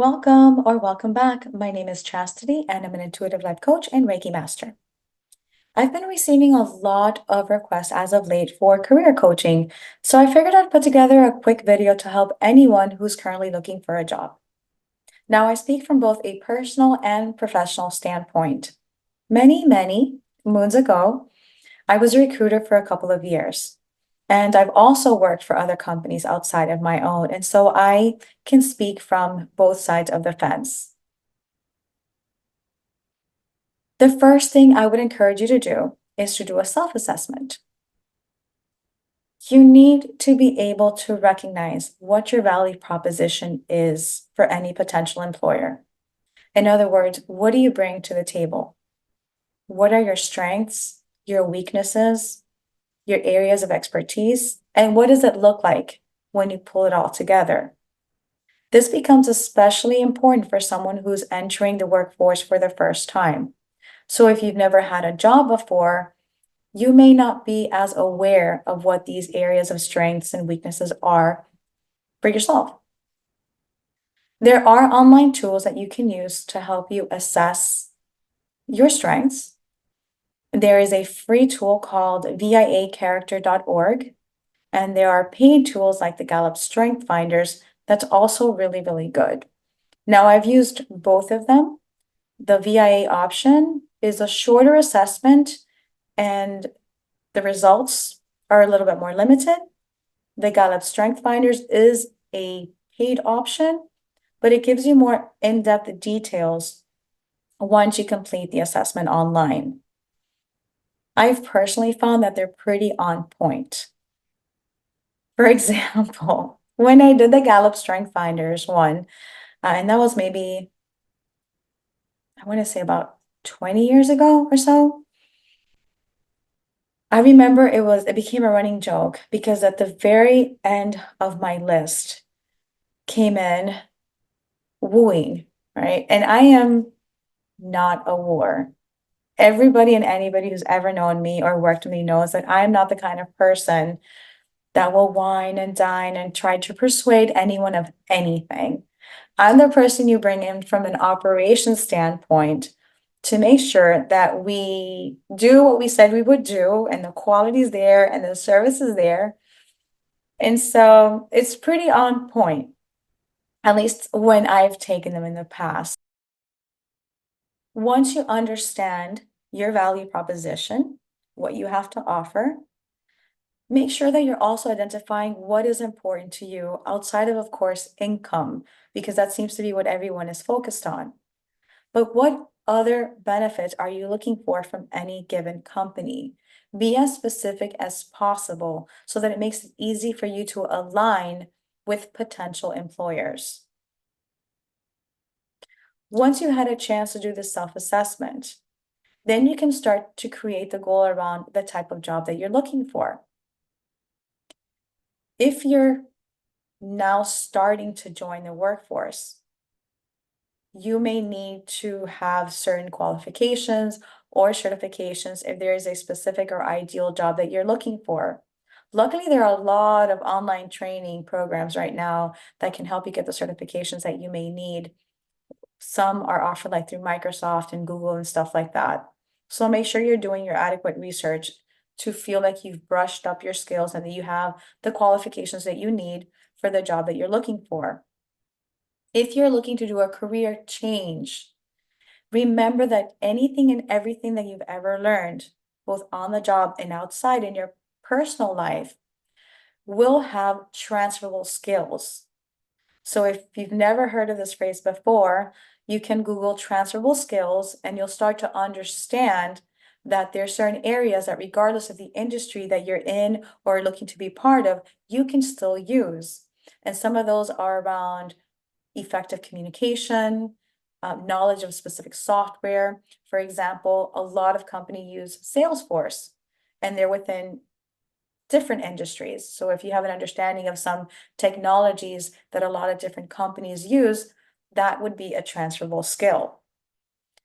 Welcome or welcome back. My name is Chastity and I'm an intuitive life coach and Reiki master. I've been receiving a lot of requests as of late for career coaching, so I figured I'd put together a quick video to help anyone who's currently looking for a job. Now, I speak from both a personal and professional standpoint. Many moons ago, I was a recruiter for a couple of years. And I've also worked for other companies outside of my own. And so I can speak from both sides of the fence. The first thing I would encourage you to do is to do a self-assessment. You need to be able to recognize what your value proposition is for any potential employer. In other words, what do you bring to the table? What are your strengths, your weaknesses, your areas of expertise, and what does it look like when you pull it all together? This becomes especially important for someone who's entering the workforce for the first time. So if you've never had a job before, you may not be as aware of what these areas of strengths and weaknesses are for yourself. There are online tools that you can use to help you assess your strengths. There is a free tool called viacharacter.org, and there are paid tools like the Gallup Strength Finders that's also really good. Now, I've used both of them. The VIA option is a shorter assessment and the results are a little bit more limited. The Gallup Strength Finders is a paid option, but it gives you more in-depth details once you complete the assessment online. I've personally found that they're pretty on point. For example, when I did the Gallup Strength Finders one, and that was maybe, I want to say about 20 years ago or so, I remember it became a running joke because at the very end of my list came in wooing, right? And I am not a wooer. Everybody and anybody who's ever known me or worked with me knows that I am not the kind of person that will wine and dine and try to persuade anyone of anything. I'm the person you bring in from an operations standpoint to make sure that we do what we said we would do and the quality is there and the service is there. And so it's pretty on point, at least when I've taken them in the past. Once you understand your value proposition, what you have to offer, make sure that you're also identifying what is important to you outside of course, income, because that seems to be what everyone is focused on. But what other benefits are you looking for from any given company? Be as specific as possible so that it makes it easy for you to align with potential employers. Once you had a chance to do the self-assessment, then you can start to create the goal around the type of job that you're looking for. If you're now starting to join the workforce, you may need to have certain qualifications or certifications if there is a specific or ideal job that you're looking for. Luckily, there are a lot of online training programs right now that can help you get the certifications that you may need. Some are offered like through Microsoft and Google and stuff like that. So make sure you're doing your adequate research to feel like you've brushed up your skills and that you have the qualifications that you need for the job that you're looking for. If you're looking to do a career change, remember that anything and everything that you've ever learned, both on the job and outside in your personal life, will have transferable skills. So if you've never heard of this phrase before, you can Google transferable skills and you'll start to understand that there are certain areas that regardless of the industry that you're in or looking to be part of, you can still use. And some of those are around effective communication, knowledge of specific software. For example, a lot of companies use Salesforce and they're within different industries. So if you have an understanding of some technologies that a lot of different companies use, that would be a transferable skill.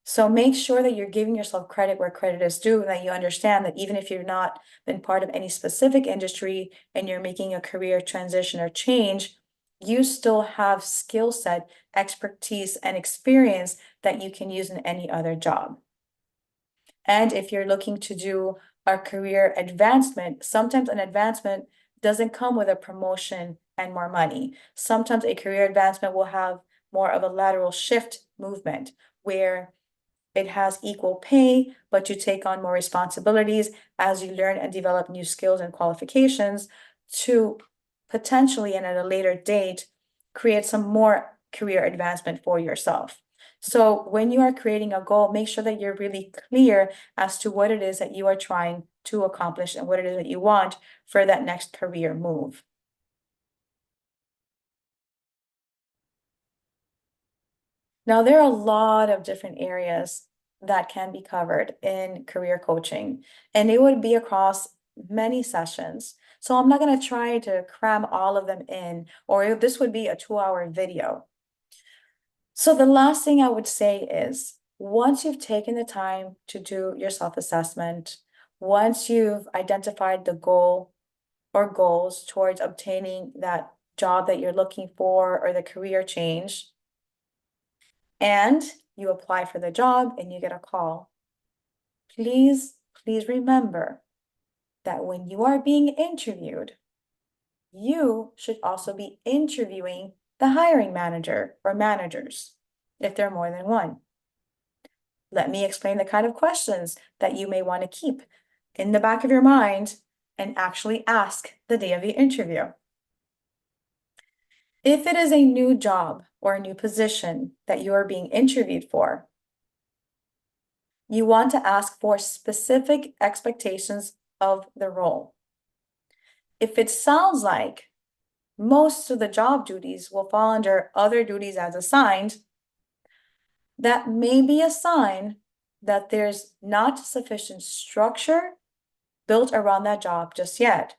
So make sure that you're giving yourself credit where credit is due, and that you understand that even if you've not been part of any specific industry and you're making a career transition or change, you still have skill set, expertise, and experience that you can use in any other job. And if you're looking to do a career advancement, sometimes an advancement doesn't come with a promotion and more money. Sometimes a career advancement will have more of a lateral shift movement where it has equal pay, but you take on more responsibilities as you learn and develop new skills and qualifications to potentially and at a later date create some more career advancement for yourself. So when you are creating a goal, make sure that you're really clear as to what it is that you are trying to accomplish and what it is that you want for that next career move. Now, there are a lot of different areas that can be covered in career coaching, and it would be across many sessions. So I'm not going to try to cram all of them in, or this would be a 2-hour video. So the last thing I would say is once you've taken the time to do your self-assessment, once you've identified the goal or goals towards obtaining that job that you're looking for or the career change, and you apply for the job and you get a call, please, please remember that when you are being interviewed, you should also be interviewing the hiring manager or managers, if there are more than one. Let me explain the kind of questions that you may want to keep in the back of your mind and actually ask the day of the interview. If it is a new job or a new position that you are being interviewed for, you want to ask for specific expectations of the role. If it sounds like most of the job duties will fall under other duties as assigned, that may be a sign that there's not sufficient structure built around that job just yet.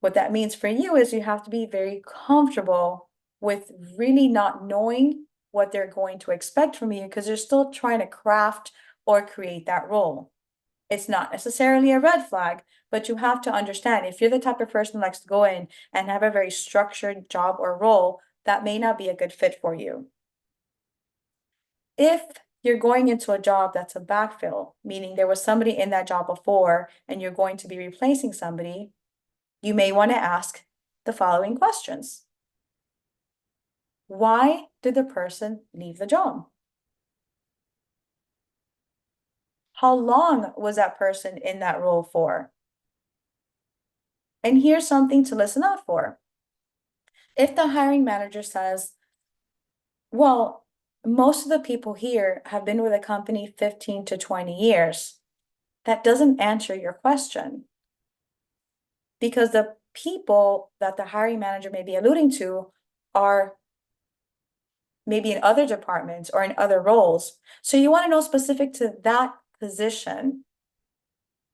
What that means for you is you have to be very comfortable with really not knowing what they're going to expect from you because you're still trying to craft or create that role. It's not necessarily a red flag, but you have to understand if you're the type of person who likes to go in and have a very structured job or role, that may not be a good fit for you. If you're going into a job that's a backfill, meaning there was somebody in that job before and you're going to be replacing somebody, you may want to ask the following questions. Why did the person leave the job? How long was that person in that role for? And here's something to listen out for. If the hiring manager says, well, most of the people here have been with a company 15 to 20 years, that doesn't answer your question. Because the people that the hiring manager may be alluding to are maybe in other departments or in other roles. So you want to know specific to that position,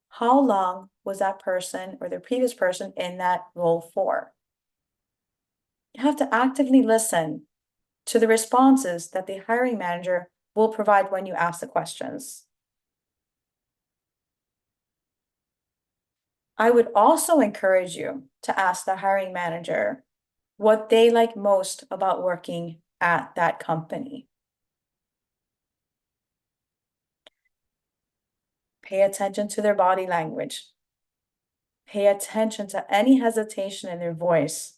how long was that person or the previous person in that role for? You have to actively listen to the responses that the hiring manager will provide when you ask the questions. I would also encourage you to ask the hiring manager what they like most about working at that company. Pay attention to their body language. Pay attention to any hesitation in their voice.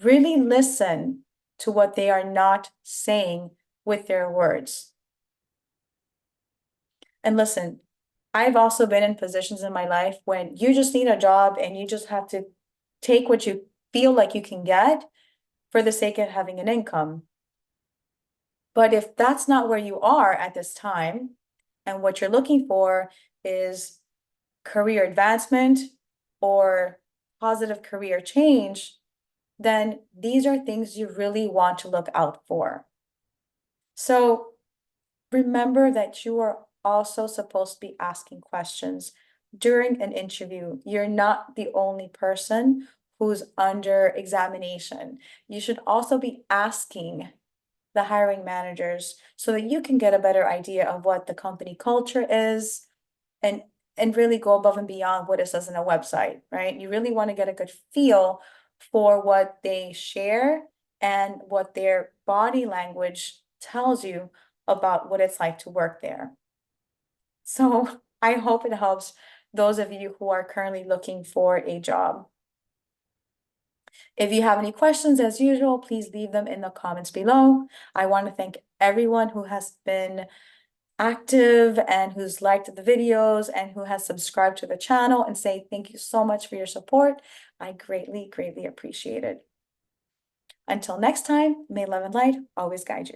Really listen to what they are not saying with their words. And listen, I've also been in positions in my life when you just need a job and you just have to take what you feel like you can get for the sake of having an income. But if that's not where you are at this time, and what you're looking for is career advancement or positive career change, then these are things you really want to look out for. So remember that you are also supposed to be asking questions during an interview. You're not the only person who's under examination. You should also be asking the hiring managers so that you can get a better idea of what the company culture is and really go above and beyond what it says on a website, right? You really want to get a good feel for what they share and what their body language tells you about what it's like to work there. So I hope it helps those of you who are currently looking for a job. If you have any questions, as usual, please leave them in the comments below. I want to thank everyone who has been active and who's liked the videos and who has subscribed to the channel, and say thank you so much for your support. I greatly, greatly appreciate it. Until next time, may love and light always guide you.